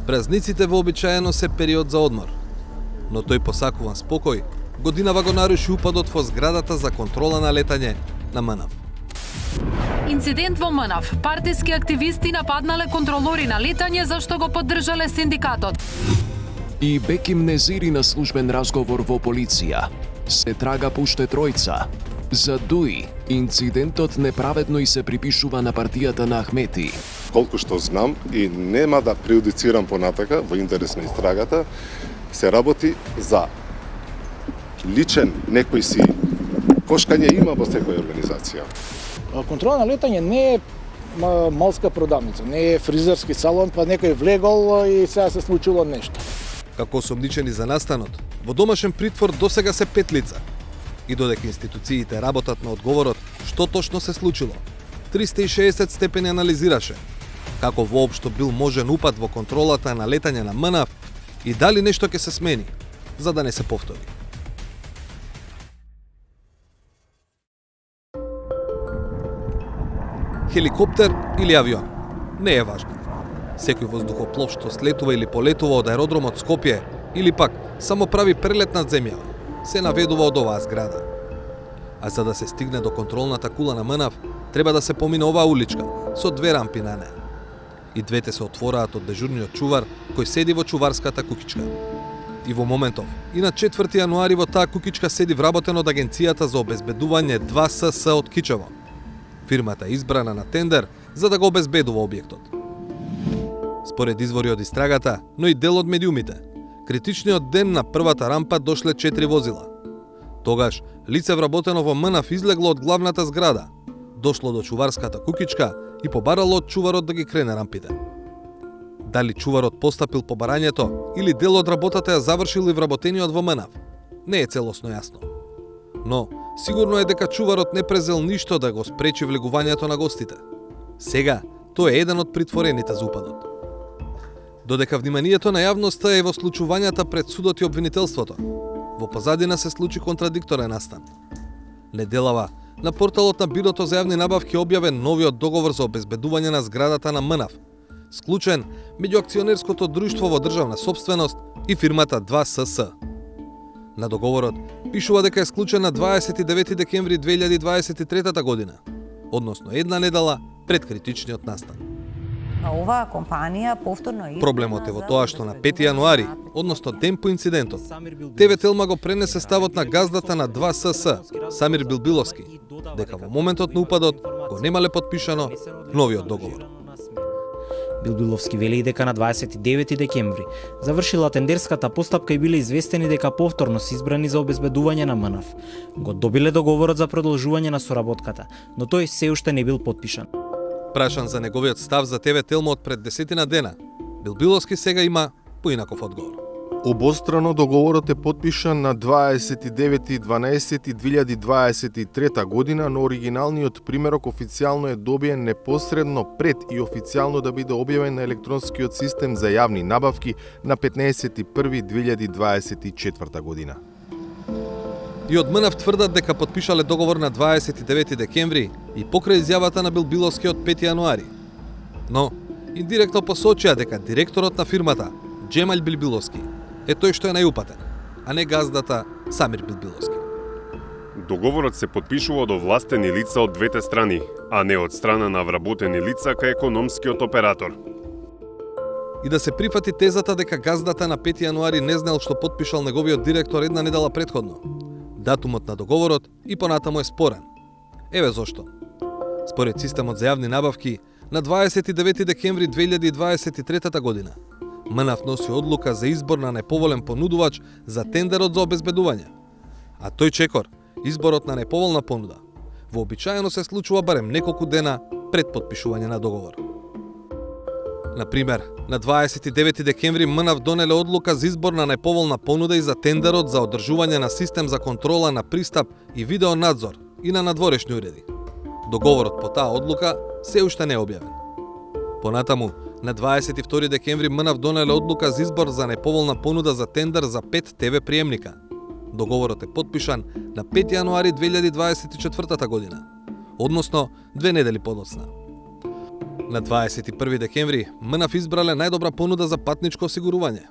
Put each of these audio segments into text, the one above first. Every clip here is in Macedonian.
Празниците вообичаено се период за одмор, но тој посакуван спокој годинава го наруши упадот во зградата за контрола на летање на МНАВ. Инцидент во МНАВ. Партиски активисти нападнале контролори на летање зашто го поддржале синдикатот. И Беким Незири на службен разговор во полиција. Се трага пуште тројца. За Дуи, инцидентот неправедно и се припишува на партијата на Ахмети. Колку што знам и нема да преюдицирам понатака во интерес на истрагата, се работи за личен некој си кошкање има во секоја организација. Контрола на летање не е малска продавница, не е фризерски салон, па некој влегол и сега се случило нешто. Како осомничени за настанот, во домашен притвор досега се 5 лица. И додека институциите работат на одговорот што точно се случило, 360 степени анализираше како воопшто бил можен упад во контролата на летање на МНАВ и дали нешто ќе се смени, за да не се повтори. Хеликоптер или авион? Не е важно. Секој воздухоплов што слетува или полетува од аеродромот Скопје или пак само прави прелет над земјава, се наведува од оваа зграда. А за да се стигне до контролната кула на МНАВ, треба да се помине оваа уличка со 2 рампи на неа. И двете се отвораат од дежурниот чувар кој седи во чуварската кукичка. И во моментов, и на 4 јануари во таа кукичка седи вработен од Агенцијата за обезбедување 2СС од Кичево. Фирмата е избрана на тендер за да го обезбедува објектот. Според извори од истрагата, но и дел од медиумите, критичниот ден на првата рампа дошле 4 возила. Тогаш, лице вработено во МНАВ излегло од главната зграда, дошло до чуварската кукичка и побарало од чуварот да ги крене рампите. Дали чуварот постапил по барањето или дел од работата ја завршил и вработениот во МНАВ, не е целосно јасно. Но, сигурно е дека чуварот не презел ништо да го спречи влегувањето на гостите. Сега, тој е еден од притворените за упадот. Додека вниманието на јавноста е во случувањата пред судот и обвинителството, во позадина се случи контрадикторен настан. Неделава, на порталот на Бирото за јавни набавки објавен новиот договор за обезбедување на зградата на МНАВ, склучен меѓу акционерското друштво во државна сопственост и фирмата 2СС. На договорот пишува дека е склучен на 29 декември 2023 година, односно една недела пред критичниот настан. Оваа компанија повторно Проблемот е во тоа што на 5 јануари, односно ден по инцидентот, ТВ Телма го пренесе ставот на газдата на 2СС, Самир Билбиловски, дека во моментот на упадот го немале подпишано новиот договор. Билбиловски вели дека на 29 декември завршила тендерската постапка и биле известени дека повторно се избрани за обезбедување на МНАВ. Го добиле договорот за продолжување на соработката, но тој се уште не бил подпишан. Прашан за неговиот став за ТВ Телма од пред 10 дена, Билбиловски сега има поинаков одговор. Обострано договорот е подпишан на 29.12.2023 година, но оригиналниот примерок официјално е добиен непосредно пред и официјално да биде објавен на електронскиот систем за јавни набавки на 15.1.2024 година. И од МНАВ тврдат дека подпишале договор на 29 декември и покрај изјавата на Билбиловски од 5 јануари. Но, индиректно посочија дека директорот на фирмата, Джемал Билбиловски, е тој што е најупатен, а не газдата Самир Билбиловски. Договорот се подпишува од овластени лица од двете страни, а не од страна на вработени лица кај економскиот оператор. И да се прифати тезата дека газдата на 5 јануари не знаел што подпишал неговиот директор една недела претходно. Датумот на договорот и понатаму е спорен. Еве зошто. Според системот за јавни набавки, на 29 декември 2023 година, МНАВ носи одлука за избор на најповолен понудувач за тендерот за обезбедување. А тој чекор, изборот на најповолна понуда, вообичаено се случува барем неколку дена пред подпишување на договор. Например, на 29 декември МНАВ донеле одлука за избор на најповолна понуда и за тендерот за одржување на систем за контрола на пристап и видеонадзор и на надворешни уреди. Договорот по таа одлука се уште не е објавен. Понатаму, на 22 декември МНАВ донеле одлука за избор за најповолна понуда за тендер за 5 ТВ приемника. Договорот е подпишан на 5 јануари 2024 година, односно 2 недели подоцна. На 21 декември МНАФ избрале најдобра понуда за патничко осигурување.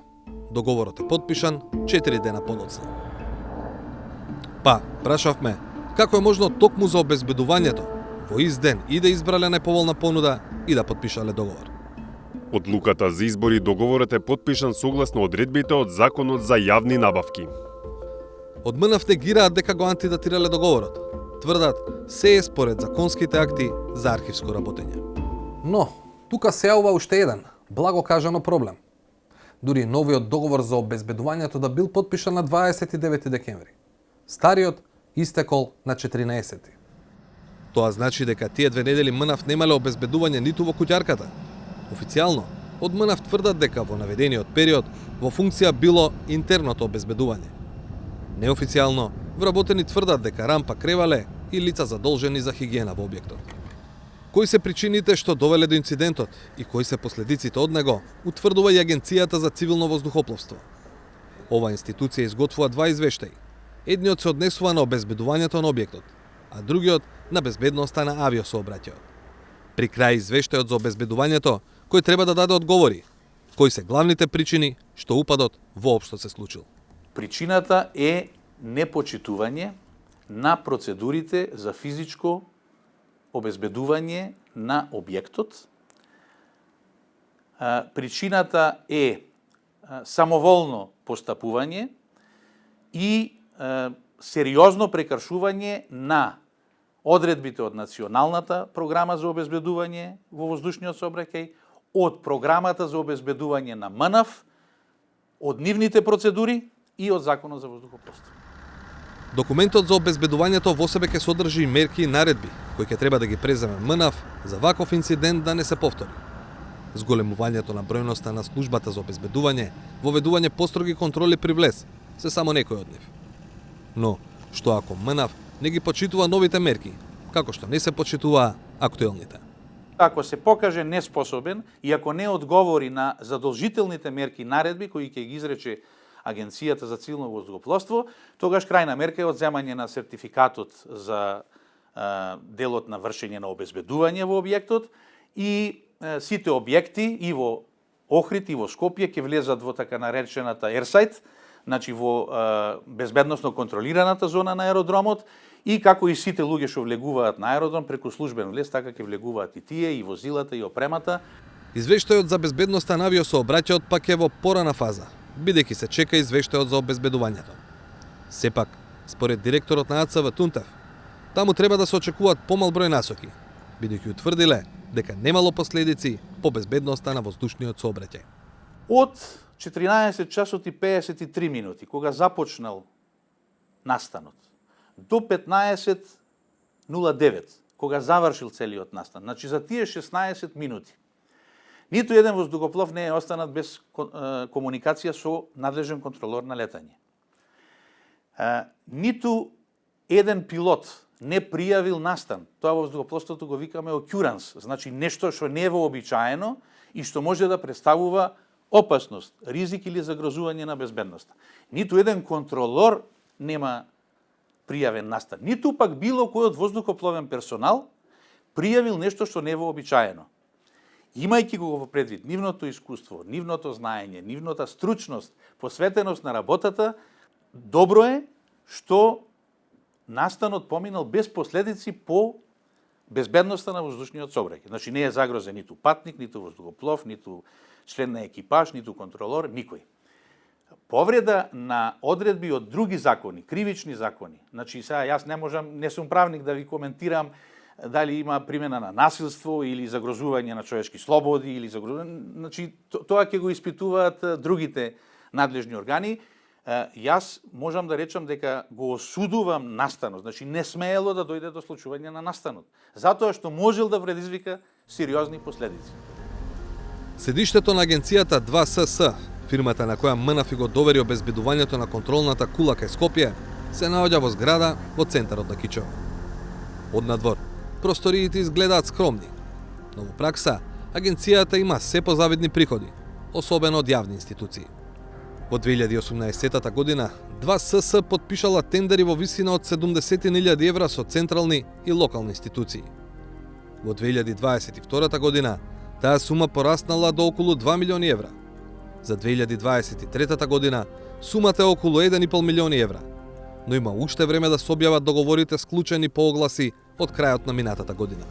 Договорот е потпишан 4 дена подоцна. Па, прашавме, како е можно токму за обезбедувањето во ист ден и да избрале најповолна понуда и да потпишале договор? Одлуката за избори договорот е потпишан согласно одредбите од Законот за јавни набавки. Од МНАФ негираат дека го антидатирале договорот. Тврдат, се е според законските акти за архивско работење. Но, тука се јавува уште еден, благо кажано проблем. Дури новиот договор за обезбедувањето да бил потпишан на 29 декември. Стариот истекол на 14. Тоа значи дека тие 2 недели МНАФ немале обезбедување ниту во куќарката. Официјално, од МНАФ тврдат дека во наведениот период во функција било интерното обезбедување. Неофицијално, вработени тврдат дека рампа кревале и лица задолжени за хигиена во објектот. Кои се причините што довеле до инцидентот и кои се последиците од него, утврдува и Агенцијата за цивилно воздухопловство. Ова институција изготвува 2 извештаи. Едниот се однесува на обезбедувањето на објектот, а другиот на безбедноста на авиосообраќајот. При крај извештајот за обезбедувањето, кој треба да даде одговори, кои се главните причини што упадот воопшто се случил. Причината е непочитување на процедурите за физичко обезбедување на објектот. Причината е самоволно постапување и сериозно прекршување на одредбите од Националната програма за обезбедување во воздушниот сообраќај, од програмата за обезбедување на МНАФ, од нивните процедури и од Законот за воздухопловство. Документот за обезбедувањето во себе ќе содржи мерки и наредби, кои ќе треба да ги преземе МНАФ за ваков инцидент да не се повтори. Зголемувањето на бројноста на службата за обезбедување, воведување построги контроли при влез, се само некои од нив. Но, што ако МНАФ не ги почитува новите мерки, како што не се почитуваа актуелните? Ако се покаже неспособен и ако не одговори на задолжителните мерки и наредби кои ќе ги изрече Агенцијата за цивилно воздухопловство, тогаш крајна мерка е одземање на сертификатот за делот на вршење на обезбедување во објектот и сите објекти и во Охрид и во Скопје ќе влезат во така наречената Ерсайт, значи во безбедносно контролираната зона на аеродромот, и како и сите луѓе што влегуваат на аеродром преку службен влез, така ќе влегуваат и тие, и возилата, и опремата. Извештајот за безбедноста на авиосообраќајот пак е во порана фаза, бидејќи се чека извештајот за обезбедувањето. Сепак, според директорот на АЦВ Тунтев, таму треба да се очекуваат помал број насоки, бидејќи утврдиле дека немало последици по безбедноста на воздушниот сообраќај. Од 14 часот и 53 минути, кога започнал настанот, до 15:09, кога завршил целиот настан, значи за тие 16 минути, ниту еден воздухоплов не е останат без комуникација со надлежен контролор на летање. Ниту еден пилот не пријавил настан. Тоа во воздухопловството го викаме occurrence, значи нешто што не е вообичаено и што може да представува опасност, ризик или загрозување на безбедноста. Ниту еден контролор нема пријавен настан. Ниту пак било кој од воздухопловен персонал пријавил нешто што не е вообичаено. Имајќи го во предвид нивното искуство, нивното знаење, нивната стручност, посветеност на работата, добро е што настанот поминал без последици по безбедноста на воздушниот сообраќај. Значи не е загрозен ниту патник, ниту воздухоплов, ниту член на екипаж, ниту контролор, никој. Повреда на одредби од други закони, кривични закони. Значи сега јас не сум правник да ви коментирам дали има примена на насилство или загрозување на човечки слободи или значи тоа ќе го испитуваат другите надлежни органи. Јас можам да речам дека го осудувам настанот, значи не смеело да дојде до случување на настанот, затоа што можел да предизвика сериозни последици. Седиштето на агенцијата 2СС, фирмата на која МНАФ го довери обезбедувањето на контролната кула кај Скопје, се наоѓа во зграда во центарот на Кичево. Од надвор, просториите изгледаат скромни, но во пракса агенцијата има се позавидни приходи, особено од јавни институции. Во 2018 година 2СС потпишала тендери во висина од 70.000 евра со централни и локални институции. Во 2022 година таа сума пораснала до околу 2 милиони евра. За 2023 година сумата е околу 1,5 милиони евра, но има уште време да се објават договорите склучени по огласи од крајот на минатата година.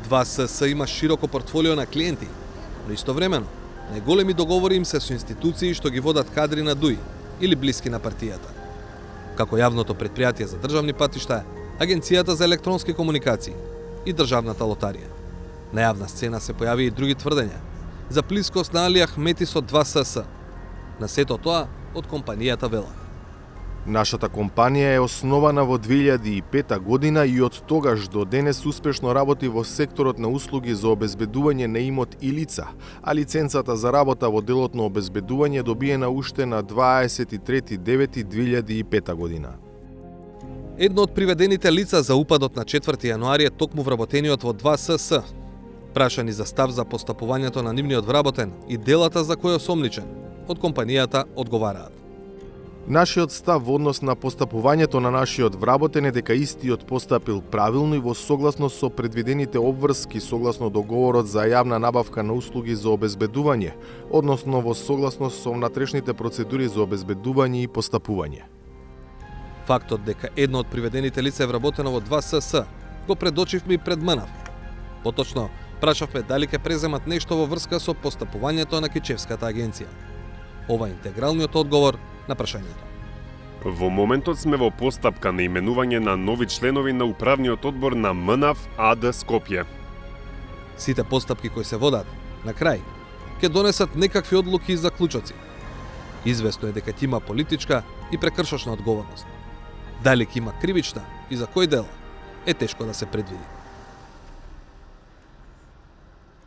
2СС има широко портфолио на клиенти, но истовремено најголеми договори им се со институции што ги водат кадри на ДУИ или блиски на партијата. Како јавното предпријатие за државни патишта, Агенцијата за електронски комуникации и Државната лотарија. На јавна сцена се појави и други тврдења за блискост на Али Ахмети со 2СС. На сето тоа од компанијата велат. Нашата компанија е основана во 2005 година и од тогаш до денес успешно работи во секторот на услуги за обезбедување на имот и лица, а лиценцата за работа во делот на обезбедување добиена уште на 23.9.2005 година. Едно од приведените лица за упадот на 4 јануари е токму вработениот во 2СС. Прашани за став за постапувањето на нивниот вработен и делата за кој осомничен, од компанијата одговараат. Нашиот став во однос на постапувањето на нашиот вработен е дека истиот постапил правилно и во согласност со предвидените обврски согласно договорот за јавна набавка на услуги за обезбедување, односно во согласност со внатрешните процедури за обезбедување и постапување. Фактот дека едно од приведените лица е вработено во 2СС го предочивме и пред МНАФ. Поточно, прашавме дали ќе преземат нешто во врска со постапувањето на Кичевската агенција. Ова е интегралниот одговор на прашањето. Во моментот сме во постапка на именување на нови членови на управниот одбор на МНАФ АД Скопје. Сите постапки кои се водат, на крај, ќе донесат некакви одлуки и заклучоци. Известно е дека ќе има политичка и прекршочна одговорност. Дали ќе има кривична и за кој дел, е тешко да се предвиди.